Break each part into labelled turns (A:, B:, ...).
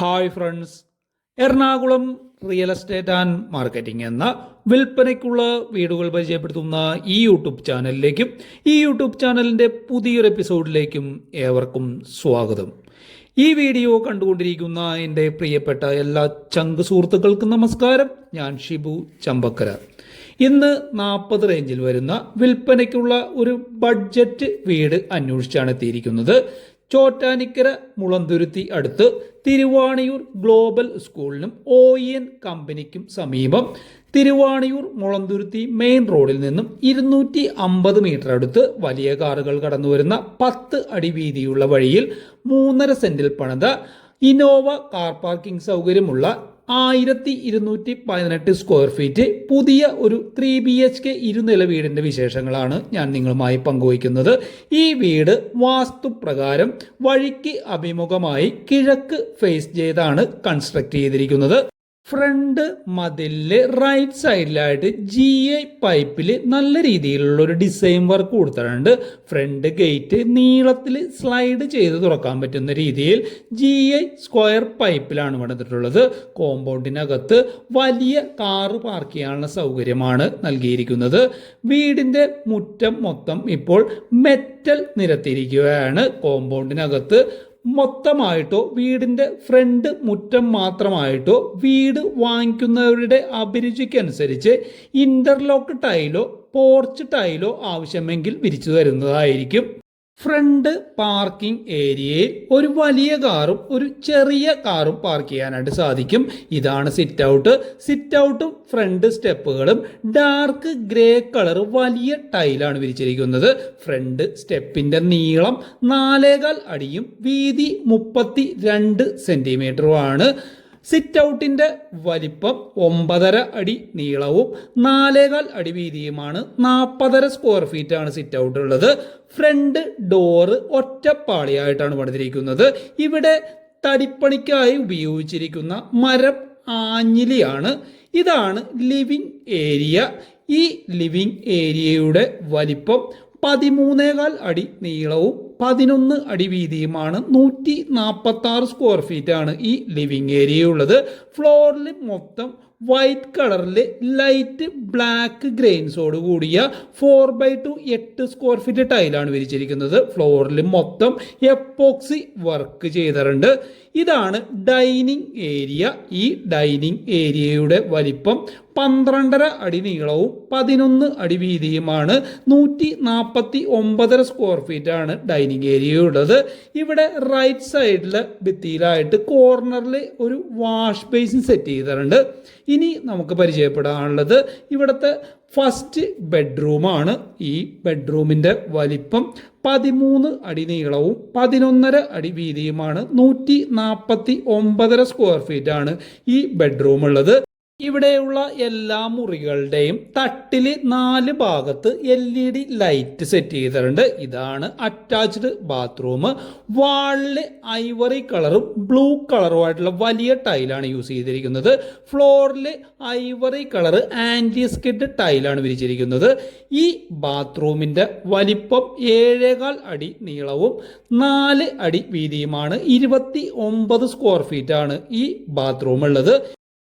A: Hi friends, Ernakulam real estate and marketing എന്ന വിൽപ്പനയ്ക്കുള്ള വീടുകൾ പരിചയപ്പെടുത്തുന്ന ഈ യൂട്യൂബ് ചാനലിലേക്കും ഈ യൂട്യൂബ് ചാനലിൻ്റെ പുതിയൊരു എപ്പിസോഡിലേക്കും ഏവർക്കും സ്വാഗതം. ഈ വീഡിയോ കണ്ടുകൊണ്ടിരിക്കുന്ന എൻ്റെ പ്രിയപ്പെട്ട എല്ലാ ചങ്ക് സുഹൃത്തുക്കൾക്കും നമസ്കാരം. ഞാൻ ഷിബു ചമ്പക്കര. ഇന്ന് 40 റേഞ്ചിൽ വരുന്ന വിൽപ്പനയ്ക്കുള്ള ഒരു ബഡ്ജറ്റ് വീട് അന്വേഷിച്ചാണ് എത്തിയിരിക്കുന്നത്. ചോറ്റാനിക്കര മുളന്തുരുത്തി അടുത്ത് തിരുവാണിയൂർ ഗ്ലോബൽ സ്കൂളിനും OEN കമ്പനിക്കും സമീപം തിരുവാണിയൂർ മുളന്തുരുത്തി മെയിൻ റോഡിൽ നിന്നും 250 മീറ്റർ അടുത്ത് വലിയ കാറുകൾ കടന്നു വരുന്ന 10 അടി വീതിയുള്ള വഴിയിൽ 3.5 സെന്റിൽ പണിത ഇന്നോവ കാർ പാർക്കിംഗ് സൗകര്യമുള്ള 1218 സ്ക്വയർ ഫീറ്റ് പുതിയ ഒരു 3 BHK ഇരുനില വീടിന്റെ വിശേഷങ്ങളാണ് ഞാൻ നിങ്ങളുമായി പങ്കുവയ്ക്കുന്നത്. ഈ വീട് വാസ്തുപ്രകാരം വഴിക്ക് അഭിമുഖമായി കിഴക്ക് ഫേസ് ചെയ്താണ് കൺസ്ട്രക്ട് ചെയ്തിരിക്കുന്നത്. ഫ്രണ്ട് മതിലില് റൈറ്റ് സൈഡിലായിട്ട് GI പൈപ്പിൽ നല്ല രീതിയിലുള്ള ഒരു ഡിസൈൻ വർക്ക് കൊടുത്തിട്ടുണ്ട്. ഫ്രണ്ട് ഗേറ്റ് നീളത്തിൽ സ്ലൈഡ് ചെയ്ത് തുറക്കാൻ പറ്റുന്ന രീതിയിൽ GI സ്ക്വയർ പൈപ്പിലാണ് പണിതിട്ടുള്ളത്. കോമ്പൗണ്ടിനകത്ത് വലിയ കാറ് പാർക്ക് ചെയ്യാനുള്ള സൗകര്യമാണ് നൽകിയിരിക്കുന്നത്. വീടിന്റെ മുറ്റം മൊത്തം ഇപ്പോൾ മെറ്റൽ നിരത്തിയിരിക്കുകയാണ്. കോമ്പൗണ്ടിനകത്ത് മൊത്തമായിട്ടോ വീടിന്റെ ഫ്രണ്ട് മുറ്റം മാത്രമായിട്ടോ വീട് വാങ്ങിക്കുന്നവരുടെ അഭിരുചിക്കനുസരിച്ച് ഇന്റർലോക്ക് ടൈലോ പോർച്ച് ടൈലോ ആവശ്യമെങ്കിൽ വിരിച്ചു തരുന്നതായിരിക്കും. ഫ്രണ്ട് പാർക്കിംഗ് ഏരിയയിൽ ഒരു വലിയ കാറും ഒരു ചെറിയ കാറും പാർക്ക് ചെയ്യാനായിട്ട് സാധിക്കും. ഇതാണ് സിറ്റ് ഔട്ട്. സിറ്റ് ഔട്ടും ഫ്രണ്ട് സ്റ്റെപ്പുകളും ഡാർക്ക് ഗ്രേ കളർ വലിയ ടൈലാണ് വിരിച്ചിരിക്കുന്നത്. ഫ്രണ്ട് സ്റ്റെപ്പിന്റെ നീളം 4.25 അടിയും വീതി 32 സെന്റിമീറ്ററുമാണ്. സിറ്റ് ഔട്ടിന്റെ വലിപ്പം 9.5 അടി നീളവും 4.25 അടി വീതിയുമാണ്. 40.5 സ്ക്വയർ ഫീറ്റ് ആണ് സിറ്റ് ഔട്ട് ഉള്ളത്. ഫ്രണ്ട് ഡോറ് ഒറ്റപ്പാളിയായിട്ടാണ് പണിതിരിക്കുന്നത്. ഇവിടെ തടിപ്പണിക്കായി ഉപയോഗിച്ചിരിക്കുന്ന മരം ആഞ്ഞിലിയാണ്. ഇതാണ് ലിവിംഗ് ഏരിയ. ഈ ലിവിംഗ് ഏരിയയുടെ വലിപ്പം 13.25 അടി നീളവും 11 അടി വീതിയുമാണ്. 146 സ്ക്വയർ ഫീറ്റ് ആണ് ഈ ലിവിംഗ് ഏരിയ ഉള്ളത്. ഫ്ലോറിൽ മൊത്തം വൈറ്റ് കളറിൽ ലൈറ്റ് ബ്ലാക്ക് ഗ്രെയിൻസോട് കൂടിയ 4x2 8 സ്ക്വയർ ഫീറ്റ് ടൈലാണ് വിരിച്ചിരിക്കുന്നത്. ഫ്ലോറിൽ മൊത്തം എപ്പോക്സി വർക്ക് ചെയ്തിട്ടുണ്ട്. ഇതാണ് ഡൈനിങ് ഏരിയ. ഈ ഡൈനിങ് ഏരിയയുടെ വലിപ്പം 12.5 അടി നീളവും 11 അടി വീതിയുമാണ്. 149.5 സ്ക്വയർ ഫീറ്റ് ആണ് ഡൈനിങ് ഏരിയ ഉള്ളത്. ഇവിടെ റൈറ്റ് സൈഡിലെ ഭിത്തിയിലായിട്ട് കോർണറിൽ ഒരു വാഷ് ബേസിൻ സെറ്റ് ചെയ്തിട്ടുണ്ട്. ഇനി നമുക്ക് പരിചയപ്പെടാനുള്ളത് ഇവിടുത്തെ ഫസ്റ്റ് ബെഡ്റൂമാണ്. ഈ ബെഡ്റൂമിന്റെ വലിപ്പം 13 അടി നീളവും 11.5 അടി വീതിയുമാണ്. 149.5 സ്ക്വയർ ഫീറ്റ് ആണ് ഈ ബെഡ്റൂം ഉള്ളത്. ഇവിടെയുള്ള എല്ലാ മുറികളുടെയും തട്ടില് 4 ഭാഗത്ത് LED ലൈറ്റ് സെറ്റ് ചെയ്തിട്ടുണ്ട്. ഇതാണ് അറ്റാച്ച്ഡ് ബാത്റൂം. വാളില് ഐവറി കളറും ബ്ലൂ കളറുമായിട്ടുള്ള വലിയ ടൈലാണ് യൂസ് ചെയ്തിരിക്കുന്നത്. ഫ്ലോറിൽ ഐവറി കളർ ആന്റി സ്കിഡ് ടൈലാണ് വിരിച്ചിരിക്കുന്നത്. ഈ ബാത്റൂമിന്റെ വലിപ്പം 7.25 അടി നീളവും 4 അടി വീതിയുമാണ്. 29 സ്ക്വയർ ഫീറ്റ് ആണ് ഈ ബാത്റൂം ഉള്ളത്.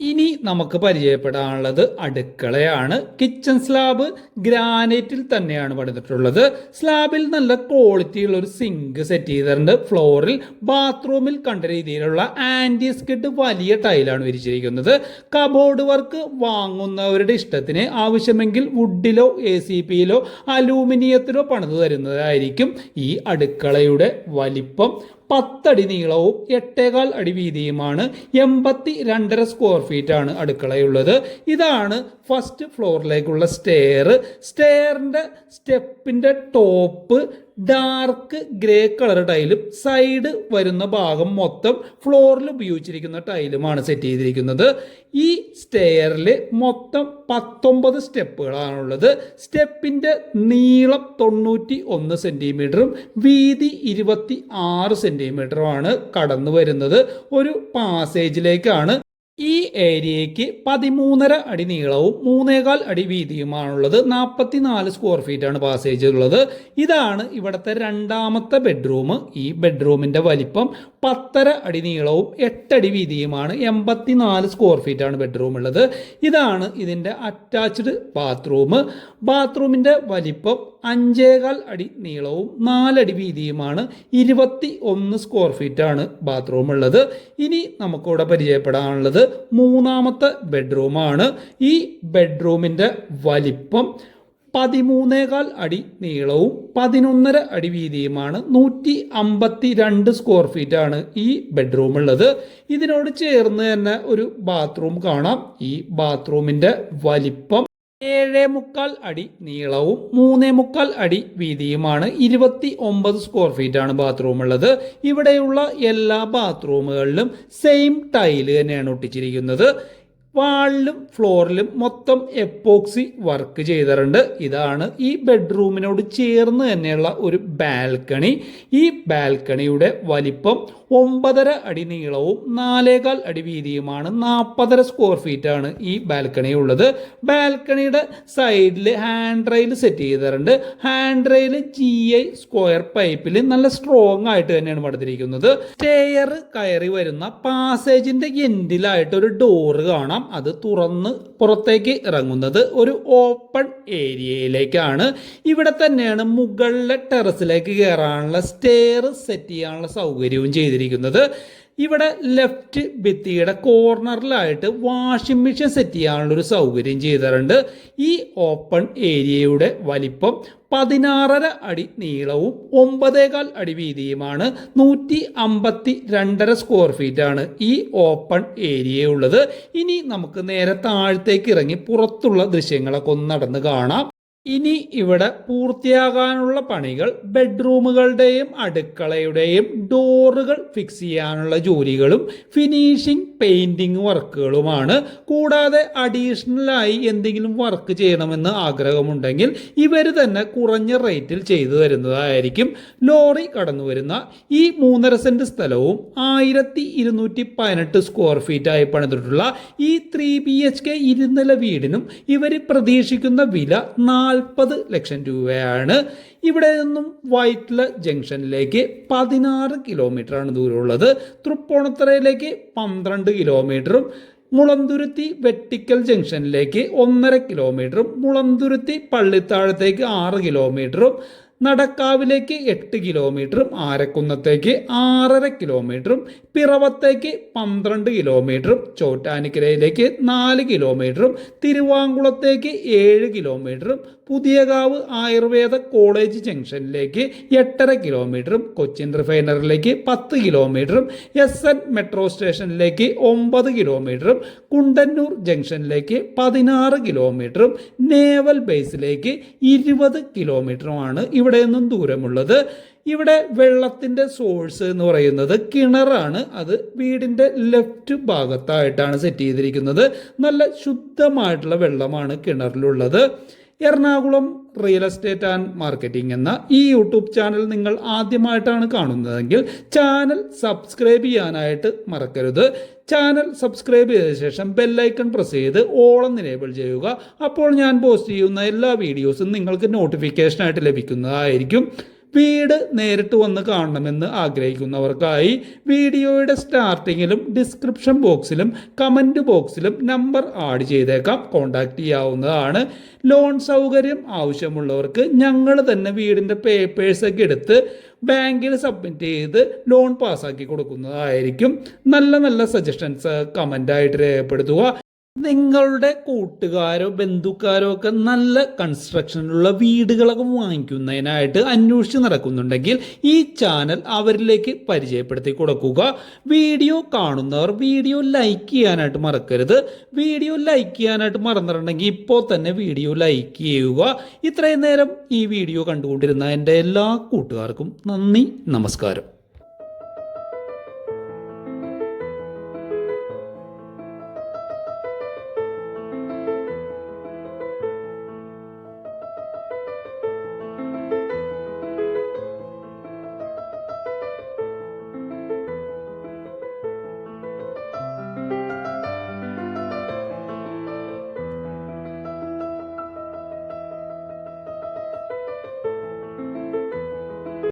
A: ഇനി നമുക്ക് പരിചയപ്പെടാനുള്ളത് അടുക്കളയാണ്. കിച്ചൺ സ്ലാബ് ഗ്രാനൈറ്റിൽ തന്നെയാണ് പണിതിട്ടുള്ളത്. സ്ലാബിൽ നല്ല ക്വാളിറ്റിയുള്ള ഒരു സിങ്ക് സെറ്റ് ചെയ്തിട്ടുണ്ട്. ഫ്ലോറിൽ ബാത്റൂമിൽ കണ്ട രീതിയിലുള്ള ആന്റി സ്കിഡ് വലിയ ടൈലാണ് വിരിച്ചിരിക്കുന്നത്. കബോർഡ് വർക്ക് വാങ്ങുന്നവരുടെ ഇഷ്ടത്തിന് ആവശ്യമെങ്കിൽ വുഡിലോ ACPയിലോ അലൂമിനിയത്തിലോ പണിത് തരുന്നതായിരിക്കും. ഈ അടുക്കളയുടെ വലിപ്പം 10 അടി നീളവും 8.25 അടി വീതിയുമാണ്. 82.5 സ്ക്വയർ ഫീറ്റ് ആണ് അടുക്കളയുള്ളത്. ഇതാണ് ഫസ്റ്റ് ഫ്ലോറിലേക്കുള്ള സ്റ്റെയറിന്റെ സ്റ്റെപ്പിന്റെ ടോപ്പ് ഡാർക്ക് ഗ്രേ കളർ ടൈലും സൈഡ് വരുന്ന ഭാഗം മൊത്തം ഫ്ലോറിൽ ഉപയോഗിച്ചിരിക്കുന്ന ടൈലുമാണ് സെറ്റ് ചെയ്തിരിക്കുന്നത്. ഈ സ്റ്റെയറിൽ മൊത്തം 19 സ്റ്റെപ്പുകളാണുള്ളത്. സ്റ്റെപ്പിന്റെ നീളം 91 സെന്റിമീറ്ററും വീതി 26 സെന്റിമീറ്ററുമാണ് കടന്നു വരുന്നത്. ഒരു പാസേജിലേക്കാണ്. ഈ ഏരിയയ്ക്ക് 13.5 അടി നീളവും 3.25 അടി വീതിയുമാണുള്ളത്. 44 സ്ക്വയർ ഫീറ്റ് ആണ് പാസേജ് ഉള്ളത്. ഇതാണ് ഇവിടുത്തെ രണ്ടാമത്തെ ബെഡ്റൂം. ഈ ബെഡ്റൂമിന്റെ വലിപ്പം 10.5 അടി നീളവും 8 അടി വീതിയുമാണ്. 84 സ്ക്വയർ ഫീറ്റ് ആണ് ബെഡ്റൂം ഉള്ളത്. ഇതാണ് ഇതിൻ്റെ അറ്റാച്ച്ഡ് ബാത്റൂം. ബാത്റൂമിൻ്റെ വലിപ്പം 5.25 അടി നീളവും 4 അടി വീതിയുമാണ്. 21 സ്ക്വയർ ഫീറ്റ് ആണ് ബാത്റൂം ഉള്ളത്. ഇനി നമുക്കിവിടെ പരിചയപ്പെടാനുള്ളത് മൂന്നാമത്തെ ബെഡ്റൂമാണ്. ഈ ബെഡ്റൂമിൻ്റെ വലിപ്പം 13.25 അടി നീളവും 11.5 അടി വീതിയുമാണ്. 152 സ്ക്വയർ ഫീറ്റ് ആണ് ഈ ബെഡ്റൂം ഉള്ളത്. ഇതിനോട് ചേർന്ന് തന്നെ ഒരു ബാത്റൂം കാണാം. ഈ ബാത്റൂമിൻ്റെ വലിപ്പം 7.25 അടി നീളവും 3.25 അടി വീതിയുമാണ്. 29 സ്ക്വയർ ഫീറ്റ് ആണ് ബാത്റൂം ഉള്ളത്. ഇവിടെയുള്ള എല്ലാ ബാത്റൂമുകളിലും സെയിം ടൈല് തന്നെയാണ് ഒട്ടിച്ചിരിക്കുന്നത്. വാളിലും ഫ്ലോറിലും മൊത്തം എപ്പോക്സി വർക്ക് ചെയ്തിട്ടുണ്ട്. ഇതാണ് ഈ ബെഡ്റൂമിനോട് ചേർന്ന് തന്നെയുള്ള ഒരു ബാൽക്കണി. ഈ ബാൽക്കണിയുടെ വലിപ്പം 9.5 അടി നീളവും 4.25 അടി വീതിയുമാണ്. 40.5 സ്ക്വയർ ഫീറ്റ് ആണ് ഈ ബാൽക്കണി ഉള്ളത്. ബാൽക്കണിയുടെ സൈഡിൽ ഹാൻഡ് റെയിൽ സെറ്റ് ചെയ്തിട്ടുണ്ട്. ഹാൻഡ് റെയിൽ GI സ്ക്വയർ പൈപ്പിൽ നല്ല സ്ട്രോങ് ആയിട്ട് തന്നെയാണ് പടുത്തിരിക്കുന്നത്. സ്റ്റെയർ കയറി വരുന്ന പാസേജിന്റെ എൻഡിലായിട്ട് ഒരു ഡോറ് കാണാം. അത് തുറന്ന് പുറത്തേക്ക് ഇറങ്ങുന്നത് ഒരു ഓപ്പൺ ഏരിയയിലേക്കാണ്. ഇവിടെ തന്നെയാണ് മുകളിലെ ടെറസിലേക്ക് കയറാനുള്ള സ്റ്റെയർ സെറ്റ് ചെയ്യാനുള്ള സൗകര്യവും ചെയ്തിരിക്കുന്നത്. ഇവിടെ ലെഫ്റ്റ് ഭിത്തിയുടെ കോർണറിലായിട്ട് വാഷിംഗ് മെഷീൻ സെറ്റ് ചെയ്യാനുള്ള ഒരു സൗകര്യം ചെയ്തിട്ടുണ്ട്. ഈ ഓപ്പൺ ഏരിയയുടെ വലിപ്പം 16.5 അടി നീളവും 9.25 അടി വീതിയുമാണ്. 152.5 സ്ക്വയർ ഫീറ്റ് ആണ് ഈ ഓപ്പൺ ഏരിയ ഉള്ളത്. ഇനി നമുക്ക് നേരെ താഴത്തേക്ക് ഇറങ്ങി പുറത്തുള്ള ദൃശ്യങ്ങളൊക്കെ ഒന്ന് നടന്ന് കാണാം. ഇനി ഇവിടെ പൂർത്തിയാകാനുള്ള പണികൾ ബെഡ്റൂമുകളുടെയും അടുക്കളയുടെയും ഡോറുകൾ ഫിക്സ് ചെയ്യാനുള്ള ജോലികളും ഫിനിഷിംഗ് പെയിന്റിംഗ് വർക്കുകളുമാണ്. കൂടാതെ അഡീഷണലായി എന്തെങ്കിലും വർക്ക് ചെയ്യണമെന്ന് ആഗ്രഹമുണ്ടെങ്കിൽ ഇവർ തന്നെ കുറഞ്ഞ റേറ്റിൽ ചെയ്തു തരുന്നതായിരിക്കും. ലോറി കടന്നു വരുന്ന ഈ 3.5 സെന്റ് സ്ഥലവും 1218 സ്ക്വയർ ഫീറ്റ് ആയി പണിതിട്ടുള്ള ഈ 3 BHK ഇരുനില വീടിനും ഇവർ പ്രതീക്ഷിക്കുന്ന വില 40 ലക്ഷം രൂപയാണ്. ഇവിടെ നിന്നും വൈറ്റ്ല ജംഗ്ഷനിലേക്ക് 16 കിലോമീറ്ററാണ് ദൂരമുള്ളത്. തൃപ്പൂണിത്തുറയിലേക്ക് 12 കിലോമീറ്ററും മുളന്തുരുത്തി വെട്ടിക്കൽ ജംഗ്ഷനിലേക്ക് 1.5 കിലോമീറ്ററും മുളന്തുരുത്തി പള്ളിത്താഴത്തേക്ക് 6 കിലോമീറ്ററും നടക്കാവിലേക്ക് 8 കിലോമീറ്ററും ആരക്കുന്നത്തേക്ക് 6.5 കിലോമീറ്ററും പിറവത്തേക്ക് 12 കിലോമീറ്ററും ചോറ്റാനിക്കരയിലേക്ക് 4 കിലോമീറ്ററും തിരുവാങ്കുളത്തേക്ക് 7 കിലോമീറ്ററും പുതിയകാവ് ആയുർവേദ കോളേജ് ജംഗ്ഷനിലേക്ക് 8.5 കിലോമീറ്ററും കൊച്ചിൻ റിഫൈനറിലേക്ക് 10 കിലോമീറ്ററും SN മെട്രോ സ്റ്റേഷനിലേക്ക് 9 കിലോമീറ്ററും കുണ്ടന്നൂർ ജംഗ്ഷനിലേക്ക് 16 കിലോമീറ്ററും നേവൽ ബേസിലേക്ക് 20 കിലോമീറ്ററുമാണ് ഇവിടെ നിന്നും ദൂരമുള്ളത്. ഇവിടെ വെള്ളത്തിൻ്റെ സോഴ്സ് എന്ന് പറയുന്നത് കിണറാണ്. അത് വീടിൻ്റെ ലെഫ്റ്റ് ഭാഗത്തായിട്ടാണ് സെറ്റ് ചെയ്തിരിക്കുന്നത്. നല്ല ശുദ്ധമായിട്ടുള്ള വെള്ളമാണ് കിണറിലുള്ളത്. Ernakulam real estate and marketing എന്ന ഈ യൂട്യൂബ് ചാനൽ നിങ്ങൾ ആദ്യമായിട്ടാണ് കാണുന്നതെങ്കിൽ ചാനൽ സബ്സ്ക്രൈബ് ചെയ്യാനായിട്ട് മറക്കരുത്. ചാനൽ സബ്സ്ക്രൈബ് ചെയ്ത ശേഷം ബെല്ലൈക്കൺ പ്രസ് ചെയ്ത് ഓൾ എന്ന് എനേബിൾ ചെയ്യുക. അപ്പോൾ ഞാൻ പോസ്റ്റ് ചെയ്യുന്ന എല്ലാ വീഡിയോസും നിങ്ങൾക്ക് നോട്ടിഫിക്കേഷനായിട്ട് ലഭിക്കുന്നതായിരിക്കും. വീട് നേരിട്ട് വന്ന് കാണണമെന്ന് ആഗ്രഹിക്കുന്നവർക്കായി വീഡിയോയുടെ സ്റ്റാർട്ടിങ്ങിലും ഡിസ്ക്രിപ്ഷൻ ബോക്സിലും കമൻറ്റ് ബോക്സിലും നമ്പർ ആഡ് ചെയ്തേക്കാം. കോൺടാക്റ്റ് ചെയ്യാവുന്നതാണ്. ലോൺ സൗകര്യം ആവശ്യമുള്ളവർക്ക് ഞങ്ങൾ തന്നെ വീടിൻ്റെ പേപ്പേഴ്സൊക്കെ എടുത്ത് ബാങ്കിൽ സബ്മിറ്റ് ചെയ്ത് ലോൺ പാസ്സാക്കി കൊടുക്കുന്നതായിരിക്കും. നല്ല നല്ല സജഷൻസ് കമൻ്റായിട്ട് രേഖപ്പെടുത്തുക. നിങ്ങളുടെ കൂട്ടുകാരോ ബന്ധുക്കാരോ ഒക്കെ നല്ല കൺസ്ട്രക്ഷനിലുള്ള വീടുകളൊക്കെ വാങ്ങിക്കുന്നതിനായിട്ട് അന്വേഷിച്ച് നടക്കുന്നുണ്ടെങ്കിൽ ഈ ചാനൽ അവരിലേക്ക് പരിചയപ്പെടുത്തി കൊടുക്കുക. വീഡിയോ കാണുന്നവർ വീഡിയോ ലൈക്ക് ചെയ്യാനായിട്ട് മറക്കരുത്. വീഡിയോ ലൈക്ക് ചെയ്യാനായിട്ട് മറന്നിട്ടുണ്ടെങ്കിൽ ഇപ്പോൾ തന്നെ വീഡിയോ ലൈക്ക് ചെയ്യുക. ഇത്രയും നേരം ഈ വീഡിയോ കണ്ടുകൊണ്ടിരുന്ന എൻ്റെ എല്ലാ കൂട്ടുകാർക്കും നന്ദി, നമസ്കാരം.